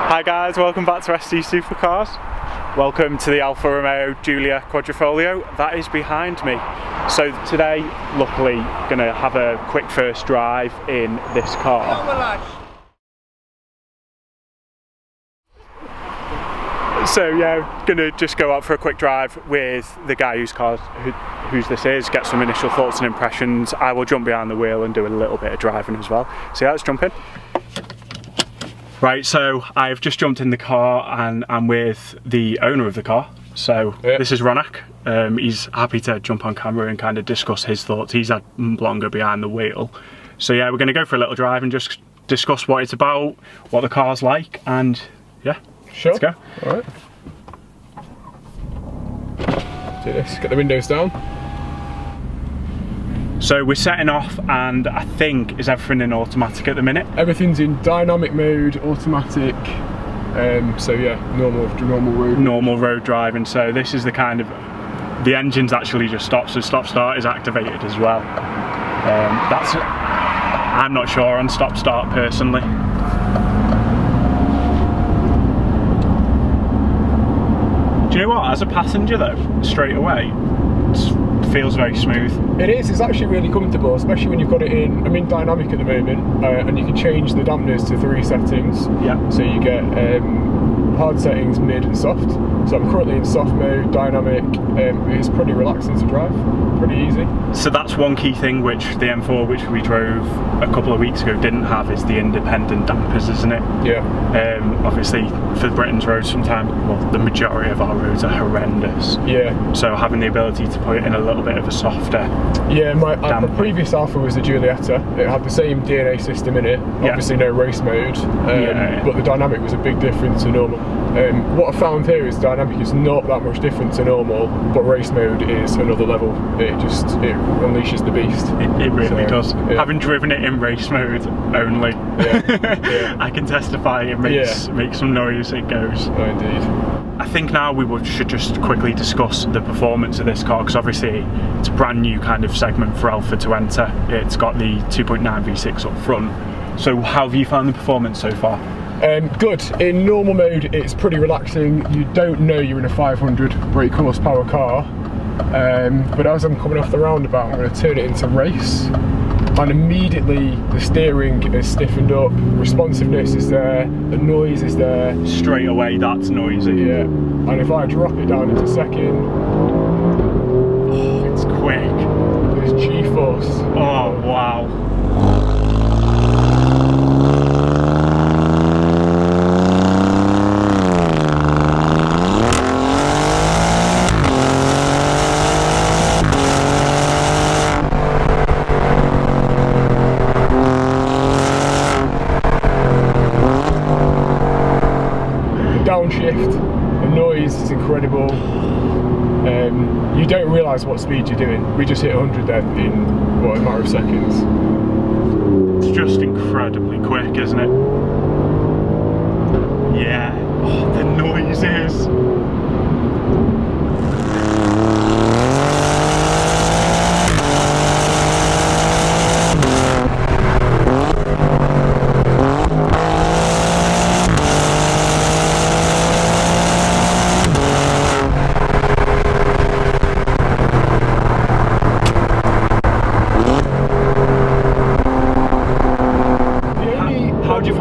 Hi guys, welcome back to SD Supercars. Welcome to the Alfa Romeo Giulia Quadrifoglio that is behind me. So today, luckily, going to have a quick first drive in this car. So yeah, going to just go out for a quick drive with the guy whose this is, get some initial thoughts and impressions. I will jump behind the wheel and do a little bit of driving as well. So yeah, let's jump in. Right, so I've just jumped in the car and I'm with the owner of the car. So This is Ronak. He's happy to jump on camera and kind of discuss his thoughts. He's had longer behind the wheel. So yeah, we're going to go for a little drive and just discuss what it's about, what the car's like, and yeah, sure. Let's go. All right. Do this, get the windows down. So we're setting off and I think, is everything in automatic at the minute? Everything's in dynamic mode, automatic. So yeah, normal road. Normal road driving. So this is the kind of, the engine's actually just stopped, so stop start is activated as well. I'm not sure on stop start personally. Do you know what, as a passenger though, straight away, it feels very smooth. It is, it's actually really comfortable, especially when you've got it in, I'm in dynamic at the moment, and you can change the dampeners to 3 settings. Yeah. So you get hard settings, mid and soft. So I'm currently in soft mode, dynamic. It's pretty relaxing to drive, pretty easy. So that's one key thing which the M4, which we drove a couple of weeks ago, didn't have, is the independent dampers, isn't it? Yeah. Obviously for Britain's roads sometimes, well, the majority of our roads are horrendous. Yeah. So having the ability to put it in a little bit of a softer. Yeah, my previous Alfa was the Giulietta. It had the same DNA system in it, obviously no race mode, but the dynamic was a big difference to normal. What I found here is dynamic is not that much different to normal, but race mode is another level. It unleashes the beast. It really does. Yeah. Having driven it in race mode only, I can testify it makes some noise, it goes. Oh, indeed. I think now should just quickly discuss the performance of this car, because obviously it's a brand new kind of segment for Alfa to enter. It's got the 2.9 V6 up front. So how have you found the performance so far? Good. In normal mode it's pretty relaxing. You don't know you're in a 500 brake horsepower car, but as I'm coming off the roundabout I'm going to turn it into race, and immediately the steering is stiffened up, responsiveness is there, the noise is there. Straight away that's noisy. Yeah, and if I drop it down into second, it's quick. There's G-force. Oh wow. Downshift, the noise is incredible. You don't realise what speed you're doing. We just hit 100 then in a matter of seconds. It's just incredibly quick, isn't it? Yeah. Oh, the noises.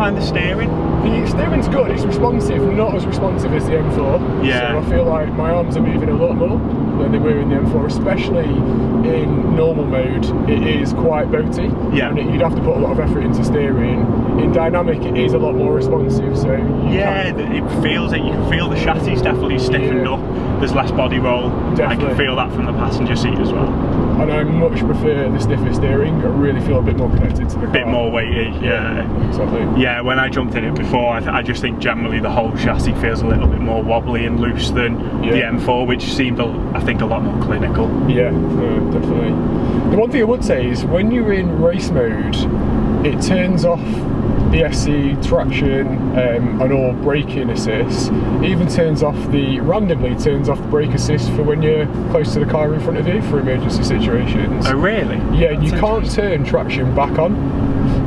The steering? The steering's good, it's responsive, not as responsive as the M4. Yeah. So I feel like my arms are moving a lot more than they were in the M4, especially in normal mode. It is quite boaty. Yeah. And you'd have to put a lot of effort into steering. In dynamic, it is a lot more responsive. So it feels it. You can feel the chassis definitely stiffened up. There's less body roll. Definitely. I can feel that from the passenger seat as well. And I much prefer the stiffer steering. I really feel a bit more connected to the car. A bit more weighty, yeah. Exactly. Yeah, when I jumped in it before, I just think generally the whole chassis feels a little bit more wobbly and loose than the M4, which seemed, I think, a lot more clinical. Yeah, definitely. The one thing I would say is when you're in race mode, it turns off the SC traction and all braking assist. It even randomly turns off the brake assist for when you're close to the car in front of you for emergency situations. Oh really? Yeah, you can't turn traction back on.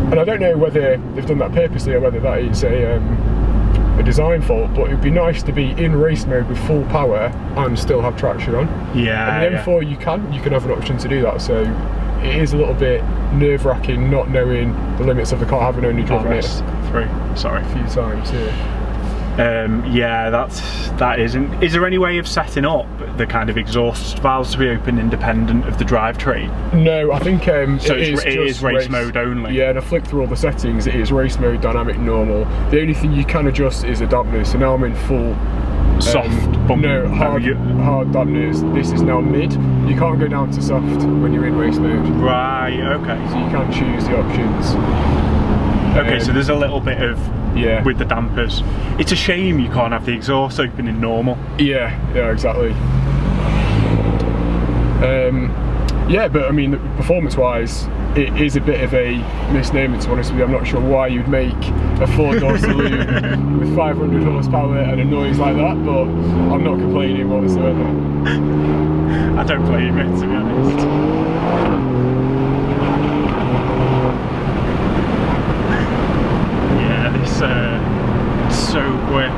And I don't know whether they've done that purposely or whether that is a a design fault, but it'd be nice to be in race mode with full power and still have traction on. Yeah. And the M4 you can have an option to do that, so it is a little bit nerve-wracking not knowing the limits of the car, having only driven it a few times here. Yeah, that isn't. Is there any way of setting up the kind of exhaust valves to be open independent of the drivetrain? No, I think so it is race mode only. Yeah, and I flicked through all the settings. It is race mode, dynamic, normal. The only thing you can adjust is the dampeners. So now I'm in full soft bump. No, hard dampeners. This is now mid. You can't go down to soft when you're in race mode. Right. Okay. So you can choose the options. Okay, so there's a little bit of with the dampers. It's a shame you can't have the exhaust open in normal. Yeah, exactly. Yeah, but I mean, performance-wise, it is a bit of a misnomer, to be honest with you. I'm not sure why you'd make a four-door saloon with 500 horsepower and a noise like that, but I'm not complaining whatsoever. I don't blame it, to be honest. So quick.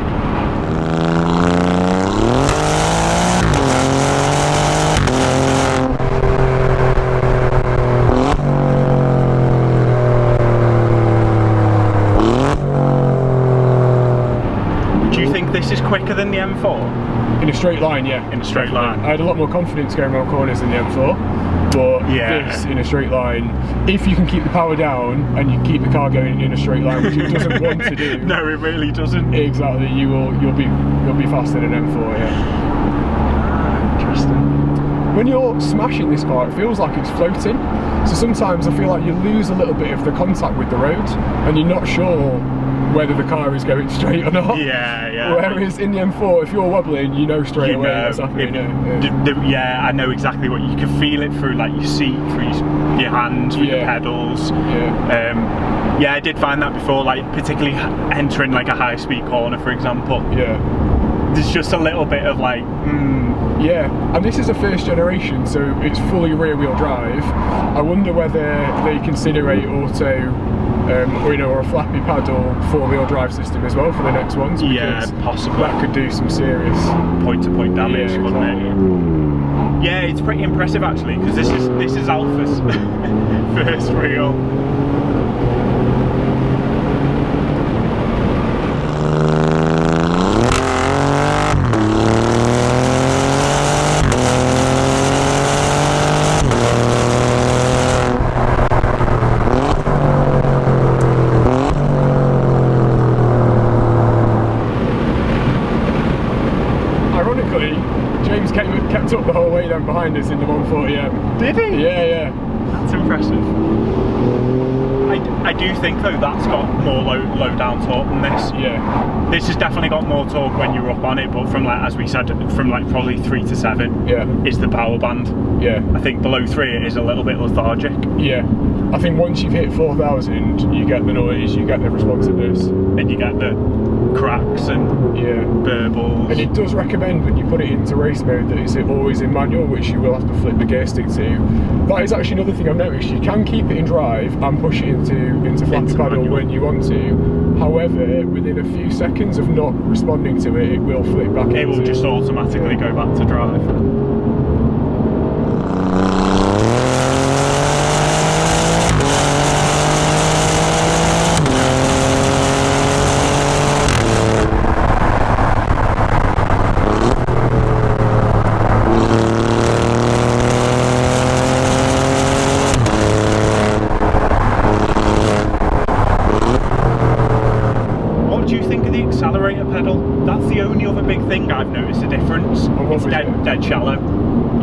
Do you think this is quicker than the M4? In a straight line, yeah. In a straight line. I had a lot more confidence going around corners than the M4, but this in a straight line, if you can keep the power down and you keep the car going in a straight line, which it doesn't want to do. No, it really doesn't. Exactly, you'll be faster than an M4, yeah. Interesting. When you're smashing this car, it feels like it's floating. So sometimes I feel like you lose a little bit of the contact with the road, and you're not sure whether the car is going straight or not. Yeah. Whereas in the M4, if you're wobbling, you know straight away what's happening. Yeah, I know exactly what you can feel it through, like your seat, through your hands, with the pedals. Yeah, I did find that before, like particularly entering like a high-speed corner, for example. Yeah. There's just a little bit of like, Yeah, and this is a first generation, so it's fully rear-wheel drive. I wonder whether they consider a auto or a flappy paddle four-wheel drive system as well for the next ones. Yeah, possibly. That could do some serious point-to-point damage, couldn't it? Yeah, it's pretty impressive actually, because this is Alfa's first real. Kept up the whole way down behind us in the 140M. Did he? Yeah. That's impressive. I do think though that's got more low down torque than this. Yeah. This has definitely got more torque when you're up on it, but from like, as we said, from like probably 3 to 7 is the power band. Yeah. I think below 3 it is a little bit lethargic. Yeah. I think once you've hit 4,000, you get the noise, you get the responsiveness. And you get the cracks and burbles. And it does recommend when you put it into race mode that it's always in manual, which you will have to flip the gear stick to. That is actually another thing I've noticed. You can keep it in drive and push it into flappy paddle when you want to. However, within a few seconds of not responding to it, it will flip back. It will just automatically go back to drive. Accelerator pedal, that's the only other big thing I've noticed a difference. It's dead shallow.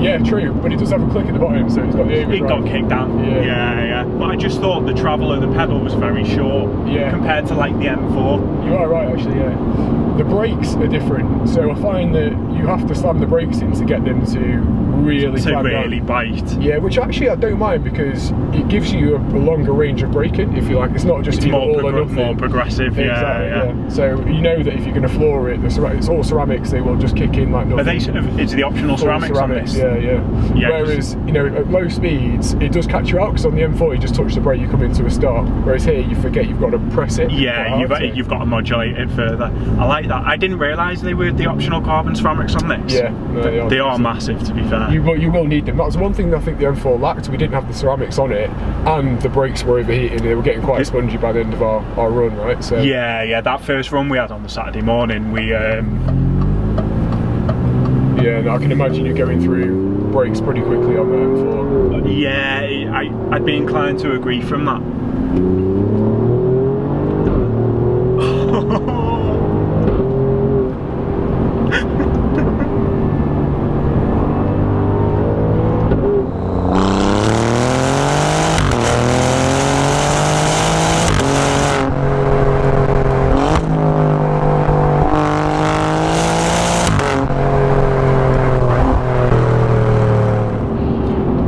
Yeah, true, but it does have a click at the bottom, so it's got the aim. It got kicked down. Yeah. But I just thought the travel of the pedal was very short compared to like the M4. You are right, actually. The brakes are different, so I find that you have to slam the brakes in to get them to really bite. Yeah, which actually I don't mind, because it gives you a longer range of braking, if you like. It's not just more progressive. Exactly, yeah. So you know that if you're going to floor it, it's all ceramics. They will just kick in like nothing. Is the optional ceramics on this? Yeah. Whereas, you know, at low speeds, it does catch you out, because on the M4 you just touch the brake, you come into a stop. Whereas here, you forget you've got to press it. Yeah, you've got to modulate it further. I like that. I didn't realise they were the optional carbon ceramics on this. Yeah, no, they are massive, to be fair. You will need them. That's one thing I think the M4 lacked. We didn't have the ceramics on it, and the brakes were overheating. They were getting quite spongy by the end of our run, right? So yeah, that first run we had on the Saturday morning, we yeah, and I can imagine you going through brakes pretty quickly on the M4. Yeah, I'd be inclined to agree from that.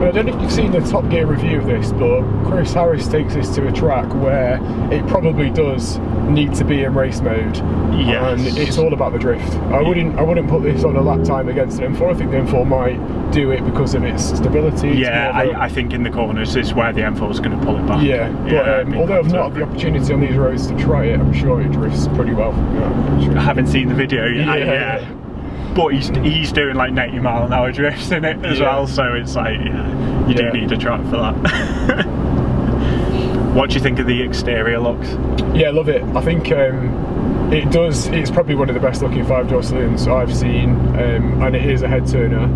I don't know if you've seen the Top Gear review of this, but Chris Harris takes this to a track where it probably does need to be in race mode. Yes. And it's all about the drift. I wouldn't put this on a lap time against an M4. I think the M4 might do it because of its stability. Yeah, I think in the corners is where the M4 is going to pull it back. Yeah, but although I've not had the opportunity on these roads to try it, I'm sure it drifts pretty well. Yeah, sure. I haven't seen the video yet. Yeah. But he's doing like 90-mile-an-hour drifts in it as well, so it's like, you do need a track for that. What do you think of the exterior looks? Yeah, I love it. I think it does. It's probably one of the best looking 5-door saloons I've seen, and it is a head turner.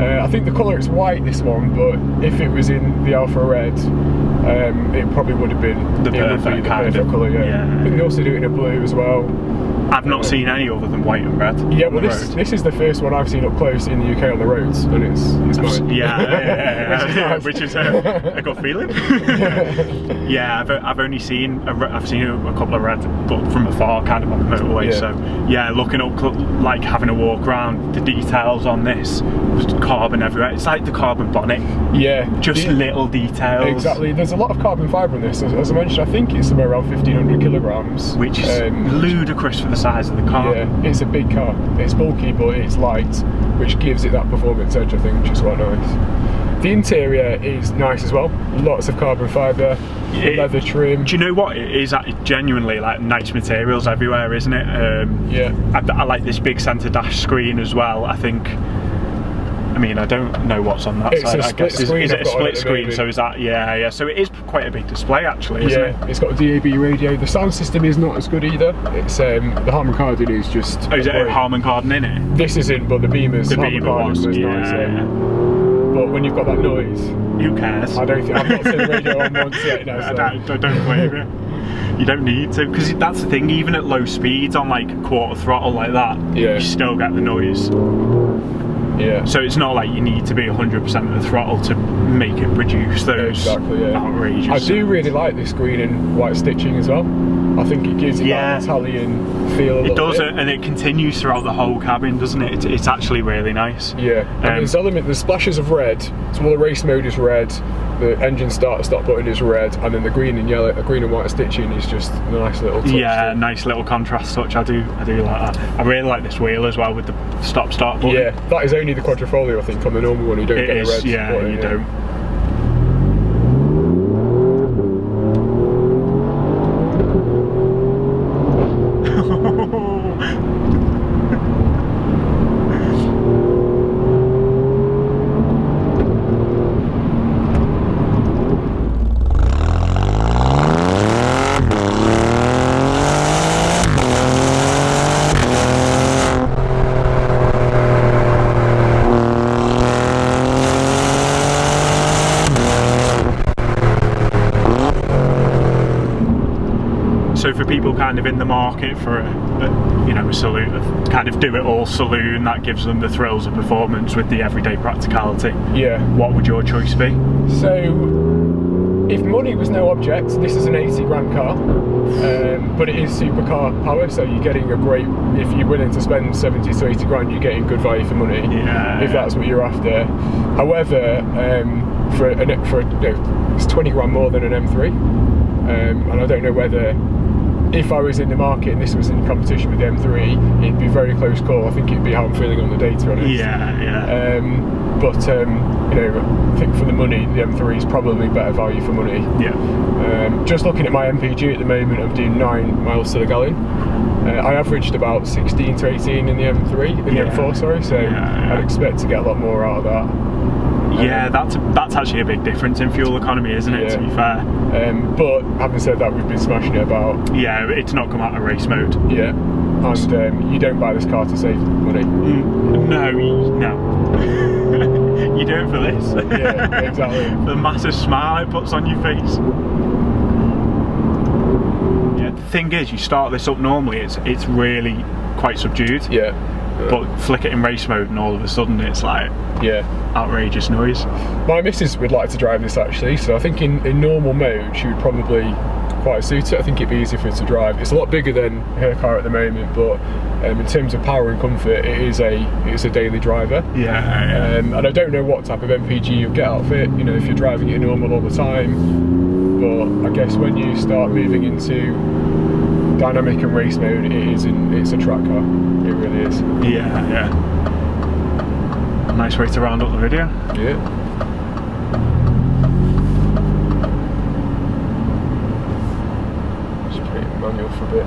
I think the colour is white, this one, but if it was in the Alfa Red, it probably would have been the perfect colour. Yeah. I think they also do it in a blue as well. I've not seen any other than white and red. Yeah, well, this is the first one I've seen up close in the UK on the roads, and it's mine. Yeah, which is a good feeling. Yeah, I've only seen I've seen a couple of red, but from afar, kind of on the motorway. Yeah. So yeah, looking up, like having a walk around, the details on this, carbon everywhere. It's like the carbon bonnet. Yeah, just little details. Exactly. There's a lot of carbon fibre in this. As I mentioned, I think it's somewhere around 1,500 kilograms, which is ludicrous for the size of the car. Yeah, it's a big car. It's bulky, but it's light, which gives it that performance edge, I think, which is quite nice. The interior is nice as well. Lots of carbon fibre, leather trim. Do you know what? It is genuinely like nice materials everywhere, isn't it? Yeah. I like this big centre dash screen as well. I mean, I don't know what's on that side. I guess is it a split screen? So is that yeah? So it is quite a big display actually, isn't it? It's got a DAB radio. The sound system is not as good either. It's the Harman Kardon is just. Oh, is it a Harman Kardon in it? This isn't, but the Beamer's Harman Kardon was nice. But when you've got that noise, who cares? I've not turned the radio on once yet. No, so. I don't blame you. You don't need to, because that's the thing. Even at low speeds on like quarter throttle like that, you still get the noise. Yeah. So it's not like you need to be 100% of the throttle to make it produce those outrageous. I do really like this green and white stitching as well. I think it gives it that Italian feel. It does, and it continues throughout the whole cabin, doesn't it? It's actually really nice. Yeah. And there's splashes of red. So all the race mode is red. The engine stop button is red, and then the green and white stitching is just a nice little touch. Yeah, nice little contrast touch. I do like that. I really like this wheel as well with the start button. Yeah, that is only the Quadrifoglio, I think. On the normal one, you don't get the red. Yeah, button, you don't. So for people kind of in the market for a saloon, kind of do-it-all saloon that gives them the thrills of performance with the everyday practicality, what would your choice be? So if money was no object, this is an 80 grand car, but it is supercar power, so you're getting a great, if you're willing to spend 70 to 80 grand, you're getting good value for money, if that's what you're after. However, it's 20 grand more than an M3, and I don't know whether if I was in the market and this was in competition with the M3, it'd be a very close call. I think it'd be how I'm feeling on the day, to be honest. Yeah. But you know, I think for the money, the M3 is probably better value for money. Yeah. Just looking at my MPG at the moment, I'm doing 9 miles to the gallon. I averaged about 16 to 18 in the M3, in the M4, sorry. So I'd expect to get a lot more out of that. Yeah, that's actually a big difference in fuel economy, isn't it? To be fair. But having said that, we've been smashing it about. Yeah, it's not come out of race mode. Yeah, and you don't buy this car to save money. No. You do it for this. Yeah, exactly. The massive smile it puts on your face. Yeah, the thing is, you start this up normally, it's really quite subdued. Yeah. But flick it in race mode and all of a sudden it's like outrageous noise. My missus would like to drive this actually, so I think in normal mode she would probably quite suit it. I think it'd be easy for her to drive. It's a lot bigger than her car at the moment, but in terms of power and comfort, it is a daily driver. Yeah. And I don't know what type of MPG you'll get out of it, you know, if you're driving it normal all the time, but I guess when you start moving into dynamic and race mode, it's a track car. It really is. Yeah. Nice way to round up the video. Yeah. Just put it in manual for a bit.